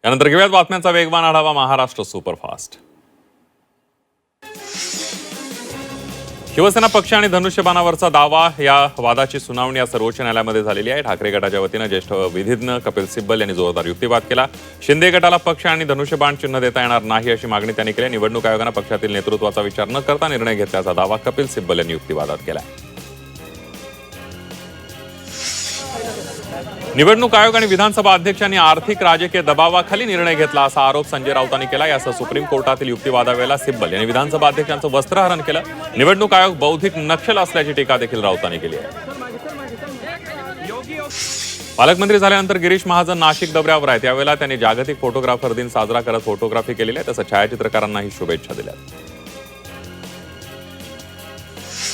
यानंतर घेऊयात बातम्यांचा वेगवान आढावा महाराष्ट्र सुपरफास्ट। शिवसेना पक्ष आणि धनुष्यबाणावरचा दावा या वादाची सुनावणी या सर्वोच्च न्यायालयामध्ये झालेली आहे। ठाकरे गटाच्या वतीने ज्येष्ठ विधिज्ञ कपिल सिब्बल यांनी जोरदार युक्तिवाद केला। शिंदे गटाला पक्ष आणि धनुष्यबाण चिन्ह देता येणार नाही अशी मागणी त्यांनी केली। निवडणूक आयोगाने पक्षातील नेतृत्वाचा विचार न करता निर्णय घेतल्याचा दावा कपिल सिब्बल यांनी युक्तिवादात केला। निवडणूक आयोग आणि विधानसभा अध्यक्षांनी आर्थिक राजकीय दबावाखाली निर्णय घेतला असा आरोप संजय राऊतांनी केला। यासह सुप्रीम कोर्टातील युक्तिवादावेळेला सिब्बल यांनी विधानसभा अध्यक्षांचं वस्त्रहरण केलं। निवडणूक आयोग बौद्धिक नक्षल असल्याची टीका देखील राऊतांनी केली आहे। पालकमंत्री झाल्यानंतर गिरीश महाजन नाशिक दौऱ्यावर आहेत। यावेळेला त्यांनी जागतिक फोटोग्राफर दिन साजरा करत फोटोग्राफी केलेली आहे, तसंच छायाचित्रकारांनाही शुभेच्छा दिल्या।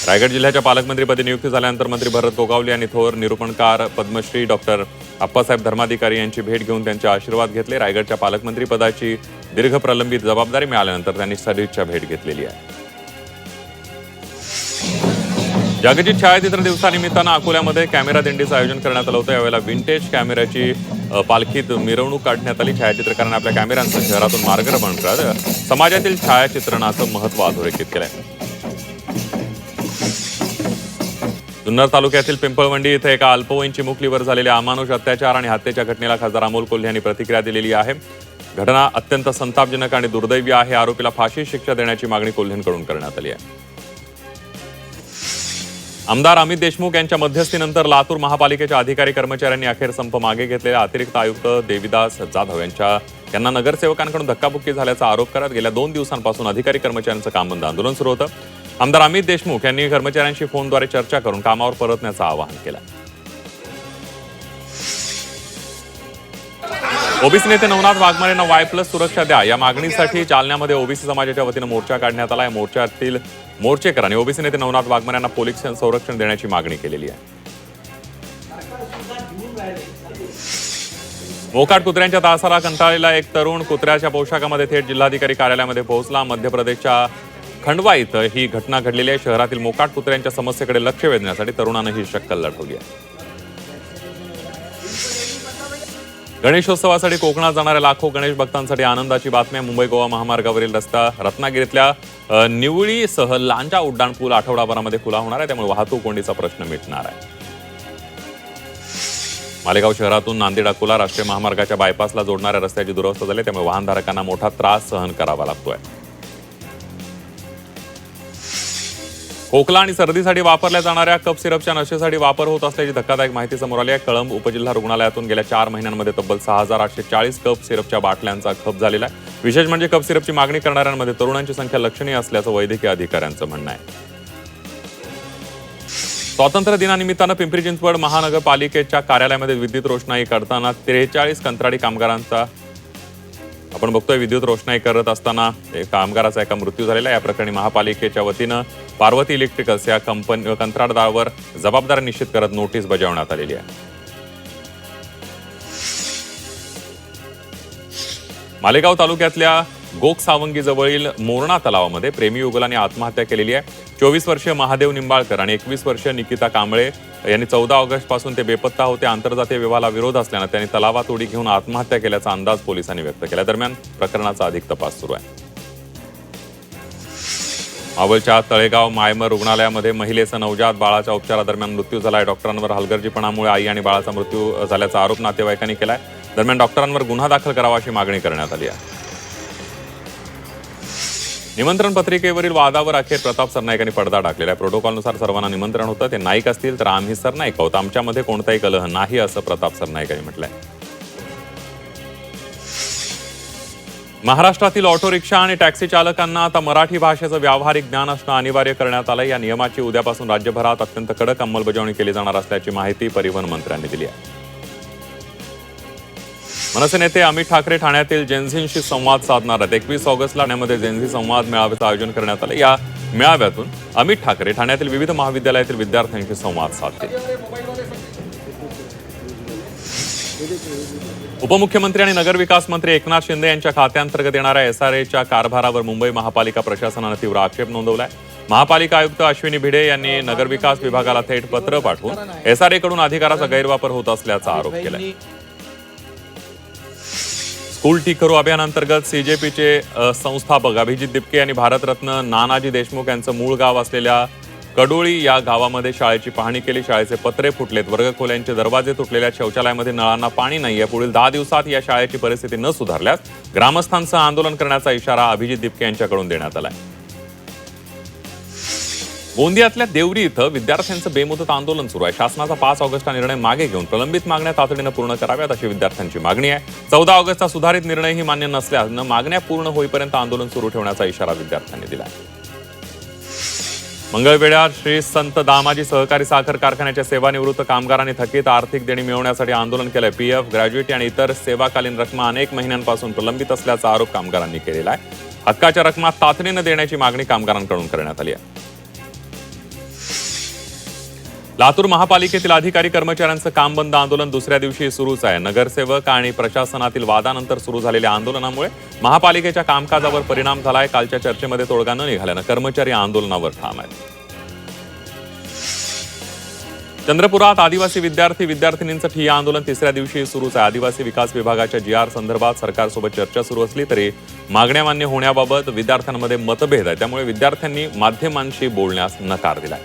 रायगड जिल्ह्याच्या पालकमंत्रीपदी नियुक्ती झाल्यानंतर मंत्री भरत गोगावले यांनी थोर निरूपणकार पद्मश्री डॉक्टर अप्पासाहेब धर्माधिकारी यांची भेट घेऊन त्यांचे आशीर्वाद घेतले। रायगडच्या पालकमंत्रीपदाची दीर्घ प्रलंबित जबाबदारी मिळाल्यानंतर त्यांनी सदिच्छा भेट घेतलेली आहे। जागतिक छायाचित्र दिवसानिमित्तानं अकोल्यामध्ये कॅमेरा दिंडीचं आयोजन करण्यात आलं होतं। यावेळेला विंटेज कॅमेऱ्याची पालखीत मिरवणूक काढण्यात आली। छायाचित्रकारांनी आपल्या कॅमेऱ्यांचं शहरातून मार्गक्रमण करत समाजातील छायाचित्रणाचं महत्त्व अधोरेखित केलंय। जुन्नर तालुक्यातील पिंपळवंडी इथे एका अल्पवयीन चिमुकलीवर झालेल्या अमानुष अत्याचार आणि हत्येच्या घटनेला खासदार अमोल कोल्हे यांनी प्रतिक्रिया दिलेली आहे। घटना अत्यंत संतापजनक आणि दुर्दैवी आहे। आरोपीला फाशी शिक्षा देण्याची मागणी कोल्हेंकडून करण्यात आली आहे। आमदार अमित देशमुख यांच्या मध्यस्थीनंतर लातूर महापालिकेच्या अधिकारी कर्मचाऱ्यांनी अखेर संप मागे घेतलेल्या अतिरिक्त आयुक्त देविदास जाधव यांना नगरसेवकांकडून धक्काबुक्की झाल्याचा आरोप करत गेल्या 2 दिवसांपासून अधिकारी कर्मचाऱ्यांचं काम बंद आंदोलन सुरू होतं। आमदार अमित देशमुख यांनी कर्मचाऱ्यांशी फोनद्वारे चर्चा करून कामावर परतण्याचं आवाहन केलं। ओबीसी नेते नवनाथ वाघमारेंना Y+ सुरक्षा द्या या मागणीसाठी जालन्यामध्ये ओबीसी समाजाच्या वतीनं मोर्चा काढण्यात आला। या मोर्चातील मोर्चेकरांनी ओबीसी नेते नवनाथ वाघमारेंना पोलीस संरक्षण देण्याची मागणी केलेली आहे। मोकाट कुत्र्यांच्या त्रासाला कंटाळलेला एक तरुण कुत्र्याच्या पोशाखामध्ये थेट जिल्हाधिकारी कार्यालयामध्ये पोहोचला। मध्य प्रदेशच्या खंडवा इथं ही घटना घडलेली आहे। शहरातील मोकाट कुत्र्यांच्या समस्येकडे लक्ष वेधण्यासाठी तरुणानं ही शक्कल लढवली आहे। गणेशोत्सवासाठी कोकणात जाणाऱ्या लाखो गणेश भक्तांसाठी आनंदाची बातमी आहे। मुंबई गोवा महामार्गावरील रस्ता रत्नागिरीतल्या निवळीसह लांजा उड्डाणपूल आठवडाभरामध्ये खुला होणार आहे, त्यामुळे वाहतूक कोंडीचा प्रश्न मिटणार आहे। मालेगाव शहरातून नांदेड अकोला राष्ट्रीय महामार्गाच्या बायपासला जोडणाऱ्या रस्त्याची दुरवस्था झाली, त्यामुळे वाहनधारकांना मोठा त्रास सहन करावा लागतोय। खोकला आणि सर्दीसाठी वापरल्या जाणाऱ्या कफ सिरपच्या नशेसाठी वापर होत असल्याची धक्कादायक माहिती समोर आली आहे। कळंब उपजिल्हा रुग्णालयातून गेल्या 4 महिन्यांमध्ये तब्बल 6840 कफ सिरपच्या बाटल्यांचा खप झालेला आहे। विशेष म्हणजे कफ सिरपची मागणी करणाऱ्यांमध्ये तरुणांची संख्या लक्षणीय असल्याचं वैद्यकीय अधिकाऱ्यांचं म्हणणं आहे। स्वातंत्र्य दिनानिमित्तानं पिंपरी चिंचवड महानगरपालिकेच्या कार्यालयामध्ये विद्युत रोषणाई करताना 43 कंत्राटी कामगारांचा आपण बघतोय विद्युत रोषणाई करत असताना कामगाराचा एका मृत्यू झालेला आहे। या प्रकरणी महापालिकेच्या वतीनं पार्वती इलेक्ट्रिकल्स या कंत्राटदारावर जबाबदारी निश्चित करत नोटीस बजावण्यात आलेली आहे। मालेगाव तालुक्यातल्या गोकसावंगी जवळील मोरणा तलावामध्ये प्रेमी युगलाने आत्महत्या केलेली आहे। 24 वर्षीय महादेव निंबाळकर आणि 21 वर्षीय निकिता कांबळे यांनी 14 ऑगस्ट पासून ते बेपत्ता होते। आंतरजातीय विवाहाला विरोध असल्यानं त्यांनी तलावात उडी घेऊन आत्महत्या केल्याचा अंदाज पोलिसांनी व्यक्त केला। दरम्यान प्रकरणाचा अधिक तपास सुरू आहे। मावळच्या तळेगाव मायमर रुग्णालयामध्ये महिलेचा नवजात बाळाच्या उपचारादरम्यान मृत्यू झालाय। डॉक्टरांवर हलगर्जीपणामुळे आई आणि बाळाचा मृत्यू झाल्याचा आरोप नातेवाईकांनी केलाय। दरम्यान डॉक्टरांवर गुन्हा दाखल करावा अशी मागणी करण्यात आली आहे। निमंत्रण पत्रिकेवरील वादावर अखेर प्रताप सरनाईकांनी पडदा टाकलेला आहे। प्रोटोकॉलनुसार सर्वांना निमंत्रण होतं, ते नाईक असतील तर आम्ही सरनाईक आहोत, आमच्यामध्ये कोणताही कलह नाही असं प्रताप सरनाईकांनी म्हटलंय। महाराष्ट्रातील ऑटो रिक्षा आणि टॅक्सी चालकांना आता मराठी भाषेचं व्यावहारिक ज्ञान असणं अनिवार्य करण्यात आलं। या नियमाची उद्यापासून राज्यभरात अत्यंत कडक अंमलबजावणी केली जाणार असल्याची माहिती परिवहन मंत्र्यांनी दिली आहे। मनसे नेते अमित ठाकरे ठाण्यातील जेनझींशी संवाद साधणार आहेत। 21 ऑगस्टला ठाण्यामध्ये जेनझी संवाद मेळाव्याचं आयोजन करण्यात आलं। या मेळाव्यातून अमित ठाकरे ठाण्यातील विविध महाविद्यालयातील विद्यार्थ्यांशी संवाद साधतील। उपमुख्यमंत्री आणि नगरविकास मंत्री एकनाथ शिंदे यांच्या खात्यांतर्गत येणाऱ्या SRAच्या कारभारावर मुंबई महापालिका प्रशासनानं तीव्र आक्षेप नोंदवलाय। महापालिका आयुक्त अश्विनी भिडे यांनी नगरविकास विभागाला थेट पत्र पाठवून SRAकडून अधिकाराचा गैरवापर होत असल्याचा आरोप केलाय। स्कूल ठीक करू अभियानांतर्गत सीजेपीचे संस्थापक अभिजित दिपके यांनी भारतरत्न नानाजी देशमुख यांचं मूळ गाव असलेल्या कडोळी या गावामध्ये शाळेची पाहणी केली. शाळेचे पत्रे फुटलेत, वर्गखोल्यांचे दरवाजे तुटलेल्या, शौचालयामध्ये नळांना पाणी नाहीये. पुढील 10 दिवसात या शाळेची परिस्थिती न सुधारल्यास ग्रामस्थांसह आंदोलन करण्याचा इशारा अभिजित दिपके यांच्याकडून देण्यात आलाय. गोंदियातल्या देवरी इथं विद्यार्थ्यांचं बेमुदत आंदोलन सुरू आहे. शासनाचा 5 ऑगस्टचा निर्णय मागे घेऊन प्रलंबित मागण्या तातडीनं पूर्ण कराव्यात अशी विद्यार्थ्यांची मागणी आहे. 14 ऑगस्टचा सुधारित निर्णयही मान्य नसल्यानं मागण्या पूर्ण होईपर्यंत आंदोलन सुरू ठेवण्याचा इशारा विद्यार्थ्यांनी दिला आहे. मंगळवेढ्यात श्री संत दामाजी सहकारी साखर कारखान्याच्या सेवानिवृत्त कामगारांनी थकीत आर्थिक देणी मिळवण्यासाठी आंदोलन केलंय. पीएफ, ग्रॅज्युएटी आणि इतर सेवाकालीन रकमा अनेक महिन्यांपासून प्रलंबित असल्याचा आरोप कामगारांनी केलेला आहे. हक्काच्या रकमा तातडीनं देण्याची मागणी कामगारांकडून करण्यात आली आहे. लातूर महापालिकेतील अधिकारी कर्मचाऱ्यांचं काम बंद आंदोलन दुसऱ्या दिवशी सुरूच आहे. नगरसेवक आणि प्रशासनातील वादानंतर सुरू झालेल्या आंदोलनामुळे महापालिकेच्या कामकाजावर परिणाम झालाय. कालच्या चर्चेमध्ये तोडगा न निघाल्यानं कर्मचारी आंदोलनावर ठाम आहेत. चंद्रपुरात आदिवासी विद्यार्थिनींचं ठिय्या आंदोलन तिसऱ्या दिवशी सुरूच आहे. आदिवासी विकास विभागाच्या GR संदर्भात सरकारसोबत चर्चा सुरू असली तरी मागण्या मान्य होण्याबाबत विद्यार्थ्यांमध्ये मतभेद आहे. त्यामुळे विद्यार्थ्यांनी माध्यमांशी बोलण्यास नकार दिलाय.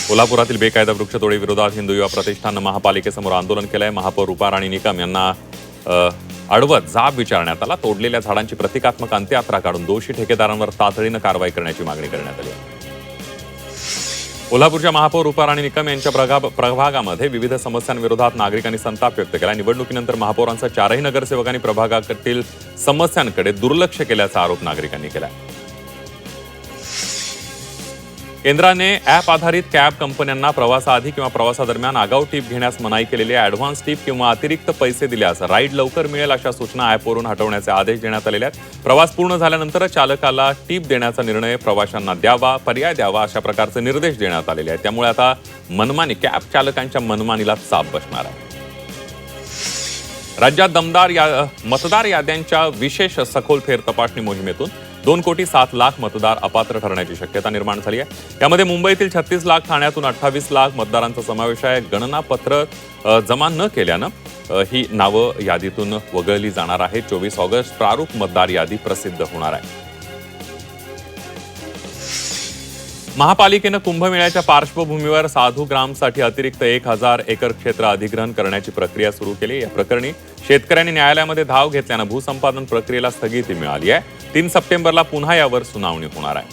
कोल्हापुरातील बेकायदा वृक्षतोडी विरोधात हिंदू युवा प्रतिष्ठाननं महापालिकेसमोर आंदोलन केलंय. महापौर रुपा राणी निकम यांना अडवत जाब विचारण्यात आला. तोडलेल्या झाडांची प्रतिकात्मक अंत्ययात्रा काढून दोषी ठेकेदारांवर तातडीनं कारवाई करण्याची मागणी करण्यात आली. कोल्हापूरच्या महापौर रुपा राणी निकम यांच्या प्रभागामध्ये विविध समस्यांविरोधात नागरिकांनी संताप व्यक्त केला. निवडणुकीनंतर महापौरांचा 4ही नगरसेवकांनी प्रभागातील समस्यांकडे दुर्लक्ष केल्याचा आरोप नागरिकांनी केला. केंद्राने ॲप आधारित कॅब कंपन्यांना प्रवासाआधी किंवा प्रवासादरम्यान आगाऊ टीप घेण्यास मनाई केलेली आहे. ॲडव्हान्स टीप किंवा अतिरिक्त पैसे दिल्यास राईड लवकर मिळेल अशा सूचना ॲपवरून हटवण्याचे आदेश देण्यात आलेले आहेत. प्रवास पूर्ण झाल्यानंतर चालकाला टीप देण्याचा निर्णय प्रवाशांना द्यावा, पर्याय द्यावा अशा प्रकारचे निर्देश देण्यात आलेले आहेत. त्यामुळे आता मनमानी चालकांच्या मनमानीला चाप बसणार आहे. राज्यात दमदार मतदार याद्यांच्या विशेष सखोल फेर तपासणी मोहिमेतून 2,07,00,000 मतदार अपात्र ठरण्याची शक्यता निर्माण झाली आहे. यामध्ये मुंबईतील 36 लाख, ठाण्यातून 28 लाख मतदारांचा समावेश आहे. गणनापत्र जमा न केल्यानं ही नावं यादीतून वगळली जाणार आहे. 24 ऑगस्ट प्रारूप मतदार यादी प्रसिद्ध होणार आहे. महापालिकेनं कुंभमेळ्याच्या पार्श्वभूमीवर साधू ग्रामसाठी अतिरिक्त 1,000 एकर क्षेत्र अधिग्रहण करण्याची प्रक्रिया सुरू केली. या प्रकरणी शेतकऱ्यांनी न्यायालयामध्ये धाव घेतल्यानं भूसंपादन प्रक्रियेला स्थगिती मिळाली आहे. 3 सप्टेंबरला पुन्हा यावर सुनावणी होणार आहे.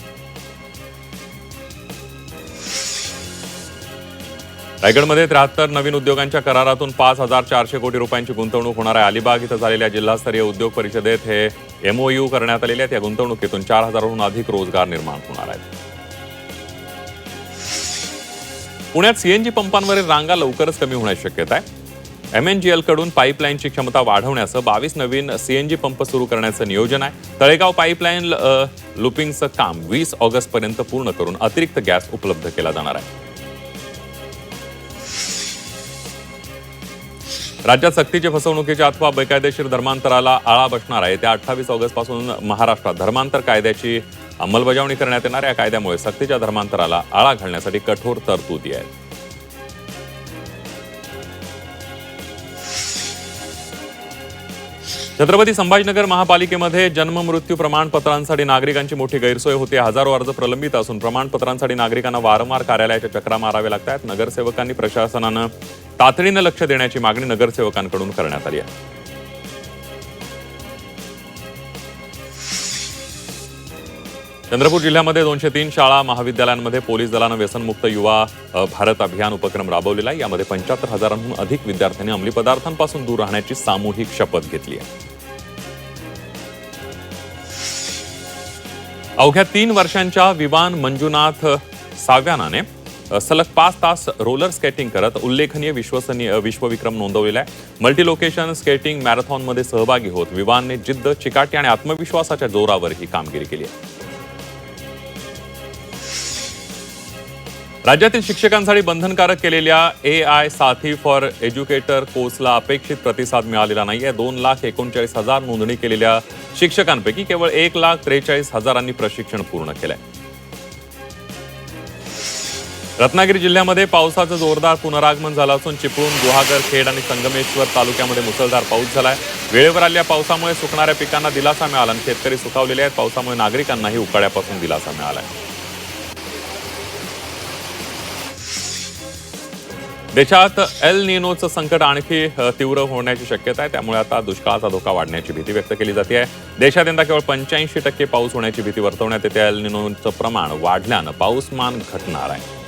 रायगडमध्ये 73 नवीन उद्योगांच्या करारातून 5,400 कोटी रुपयांची गुंतवणूक होणार आहे. अलिबाग इथं झालेल्या जिल्हास्तरीय उद्योग परिषदेत हे MOU करण्यात आलेले आहेत. या गुंतवणुकीतून 4,000हून अधिक रोजगार निर्माण होणार आहेत. पुण्यात CNG पंपांवरील रांगा लवकरच कमी होण्याची शक्यता आहे. MNGL कडून पाईपलाईनची क्षमता वाढवण्यासह 22 नवीन CNG पंप सुरू करण्याचं नियोजन आहे. तळेगाव पाईपलाईन लुपिंगचं काम 20 ऑगस्टपर्यंत पूर्ण करून अतिरिक्त गॅस उपलब्ध केला जाणार आहे. राज्यात सक्तीच्या फसवणुकीच्या अथवा बेकायदेशीर धर्मांतराला आळा बसणार आहे. त्या 28 ऑगस्टपासून महाराष्ट्रात धर्मांतर कायद्याची अंमलबजावणी करण्यात येणार. या कायद्यामुळे सक्तीच्या धर्मांतराला आळा घालण्यासाठी कठोर तरतुदी आहेत. छत्रपती संभाजीनगर महापालिकेमध्ये जन्म मृत्यू प्रमाणपत्रांसाठी नागरिकांची मोठी गैरसोय होते. हजारो अर्ज प्रलंबित असून प्रमाणपत्रांसाठी नागरिकांना वारंवार कार्यालयाच्या चक्रा माराव्या लागतात. नगरसेवकांनी प्रशासनानं तातडीनं लक्ष देण्याची मागणी नगरसेवकांकडून करण्यात आली आहे. चंद्रपूर जिल्ह्यामध्ये 203 शाळा महाविद्यालयांमध्ये पोलीस दलानं व्यसनमुक्त युवा भारत अभियान उपक्रम राबवलेला आहे. यामध्ये 75,000हून अधिक विद्यार्थ्यांनी अंमली पदार्थांपासून दूर राहण्याची सामूहिक शपथ घेतली आहे. अवघ्या 3 वर्षांच्या विवान मंजुनाथ साव्यानाने सलग 5 तास रोलर स्केटिंग करत उल्लेखनीय विश्वविक्रम नोंदवलेला आहे. मल्टी लोकेशन स्केटिंग मॅरेथॉनमध्ये सहभागी होत विवानने जिद्द, चिकाटी आणि आत्मविश्वासाच्या जोरावर ही कामगिरी केली आहे. राज्यातील शिक्षकांसाठी बंधनकारक केलेल्या AI साथी फॉर एज्युकेटर कोर्सला अपेक्षित प्रतिसाद मिळालेला नाहीये. 2,39,000 नोंदणी केलेल्या शिक्षकांपैकी केवळ 1,43,000 प्रशिक्षण पूर्ण केलंय. रत्नागिरी जिल्ह्यामध्ये पावसाचं जोरदार पुनरागमन झालं असून चिपळूण, गुहागर, खेड आणि संगमेश्वर तालुक्यामध्ये मुसळधार पाऊस झालाय. वेळेवर आलेल्या पावसामुळे सुकणाऱ्या पिकांना दिलासा मिळाला आणि शेतकरी सुखावलेले आहेत. पावसामुळे नागरिकांनाही उकाड्यापासून दिलासा मिळाला आहे. देशात एल निनोचं संकट आणखी तीव्र होण्याची शक्यता आहे. त्यामुळे आता दुष्काळाचा धोका वाढण्याची भीती व्यक्त केली जाते आहे. देशात यंदा केवळ 85% पाऊस होण्याची भीती वर्तवण्यात येते. एल निनोचं प्रमाण वाढल्यानं पाऊसमान घटणार आहे.